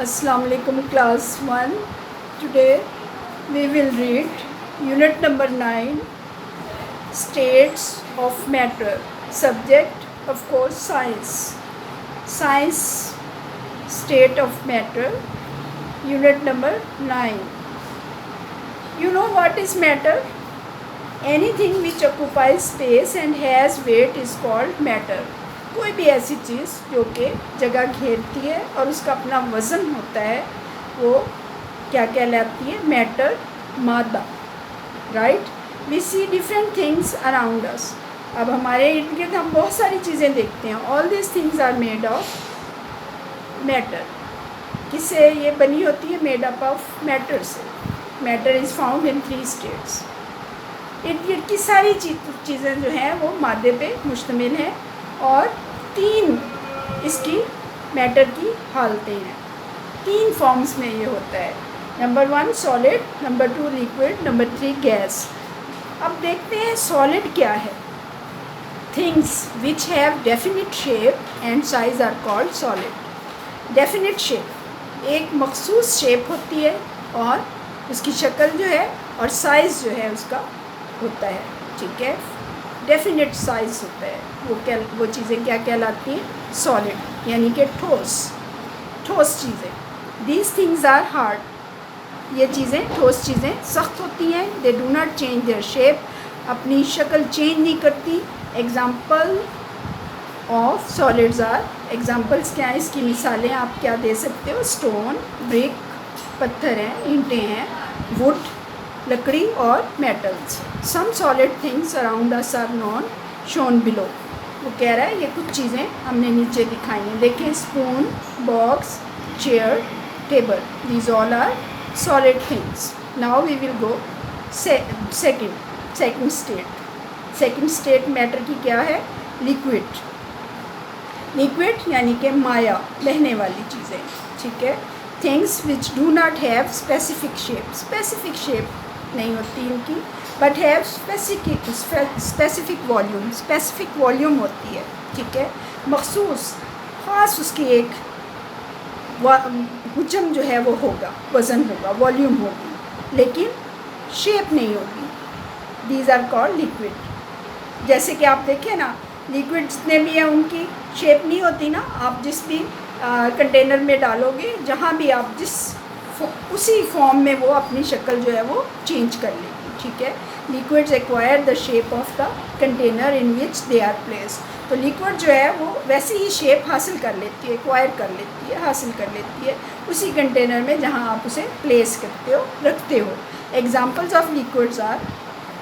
Assalamu alaikum class 1. Today we will read unit number 9, states of matter. Subject of course science. Science, state of matter, unit number 9. You know what is matter? Anything which occupies space and has weight is called matter. कोई भी ऐसी चीज़ जो कि जगह घेरती है और उसका अपना वज़न होता है वो क्या कहलाती है? मैटर, मादा. Right. We see different things around us. अब हमारे इर्द गिर्द हम बहुत सारी चीज़ें देखते हैं. All this things are made of matter. किससे ये बनी होती है? मेड अप ऑफ मैटर से. Matter is found in 3 states. इर्द गिर्द की सारी चीज़ें जो हैं वो मादे पे मुश्तमिल हैं और 3 इसकी मैटर की हालतें हैं. 3 फॉर्म्स में ये होता है. Number 1 solid, number 2 liquid, number 3 gas. अब देखते हैं सॉलिड क्या है. Things which have definite shape and size are called solid. Definite shape, एक मखसूस शेप होती है और उसकी शक्ल जो है और साइज़ जो है उसका होता है. ठीक है. डेफिनेट साइज होता है. वो चीज़ें क्या कहलाती हैं? सॉलिड, यानी कि ठोस चीज़ें. These things are hard. ये चीज़ें, ठोस चीज़ें सख्त होती हैं. They do not change their shape. अपनी शक्ल चेंज नहीं करती. Example of solids are, examples क्या हैं? इसकी मिसालें आप क्या दे सकते हो? स्टोन, ब्रिक, पत्थर हैं, ईंटें हैं, वुड, लकड़ी और metals. Some solid things around us are non shown below. वो कह रहा है ये कुछ चीज़ें हमने नीचे दिखाई हैं. देखिए, spoon, box, chair, table, these all are solid things. Now we will go second state. Second state matter की क्या है? लिक्विड. लिक्विड यानी कि माया, बहने वाली चीज़ें. ठीक है. Things which do not have specific shape. Specific shape नहीं होती इनकी, but have specific volume. Specific volume होती है. ठीक है. मखसूस, ख़ास उसकी एक हुजम जो है वो होगा, वज़न होगा, वॉल्यूम होगी, लेकिन शेप नहीं होगी. These are called liquid. जैसे कि आप देखें ना, लिक्विड जितने भी हैं उनकी शेप नहीं होती ना. आप जिस भी कंटेनर में डालोगे, जहाँ भी आप उसी फॉर्म में वो अपनी शक्ल जो है वो चेंज कर लेगी. ठीक है. Liquids acquire the shape of the container in which they are place. तो लिक्विड जो है वो वैसी ही शेप हासिल कर लेती है, एक्वायर कर लेती है, हासिल कर लेती है उसी कंटेनर में जहाँ आप उसे प्लेस करते हो, रखते हो. Examples of liquids are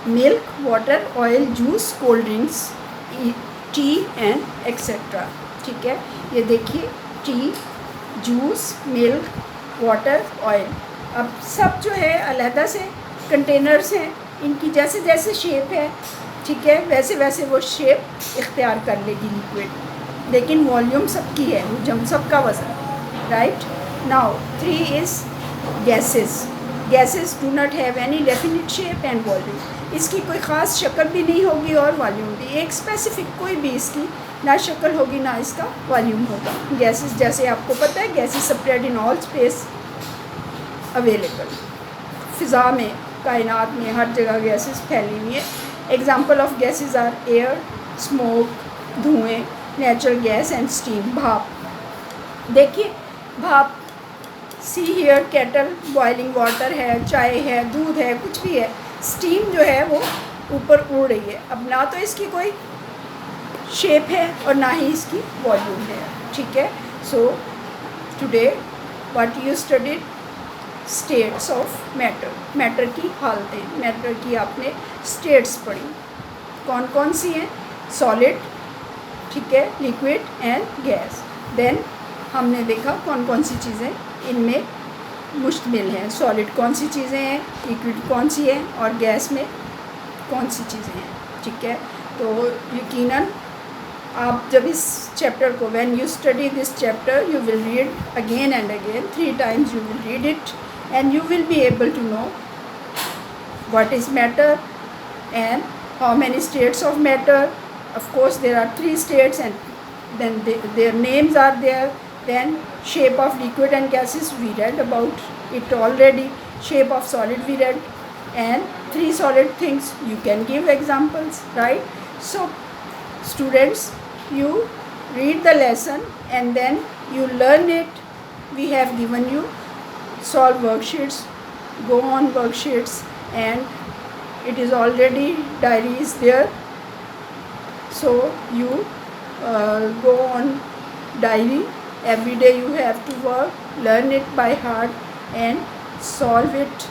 milk, water, oil, juice, cold drinks, tea and etcetera. ठीक है. ये देखिए, tea, juice, milk, water, oil. अब सब जो है अलहदा से कंटेनर्स हैं. इनकी जैसे जैसे शेप है, ठीक है, वैसे वैसे वो शेप इख्तियार कर लेगी लिक्विड, लेकिन वॉल्यूम सबकी है, हुजम सबका वज़न. Right. Now 3 is gases. Gases do not have any definite shape and volume. इसकी कोई ख़ास शक्ल भी नहीं होगी और वॉल्यूम भी. एक स्पेसिफिक कोई भी इसकी ना शक्ल होगी ना इसका वॉल्यूम होगा. गैसेस, जैसे आपको पता है, gases spread in all space available. फ़िज़ा में, कायनात में हर जगह गैसेस फैली हुई है. Example of gases are air, smoke, धुएँ, नेचुरल गैस एंड स्टीम. भाप. देखिए, भाप. See here kettle, boiling water है, चाय है, दूध है, कुछ भी है. स्टीम जो है वो ऊपर उड़ रही है. अब ना तो इसकी कोई शेप है और ना ही इसकी वॉल्यूम है. ठीक है. So today what you studied? States of matter. Matter की हालतें. मैटर की आपने स्टेट्स पढ़ी. कौन कौन सी हैं? सॉलिड, ठीक है, लिक्विड एंड गैस. देन हमने देखा कौन कौन सी चीज़ें इनमें मुश्तमिल हैं. सॉलिड कौन सी चीज़ें हैं, लिक्विड कौन सी है और गैस में कौन सी चीज़ें हैं. ठीक है. तो यकीनन आप जब इस चैप्टर को, when you study this chapter, you will read again and again, 3 times you will read it and you will be able to know what is matter and how many states of matter. Of course there are 3 states and then their names are there. Then shape of liquid and gases, we read about it already. Shape of solid, we read. And 3 solid things, you can give examples, right? So students, you read the lesson and then you learn it. We have given you solve worksheets, go on worksheets, and it is already diaries there. So you go on diary. Every day you have to work, learn it by heart and solve it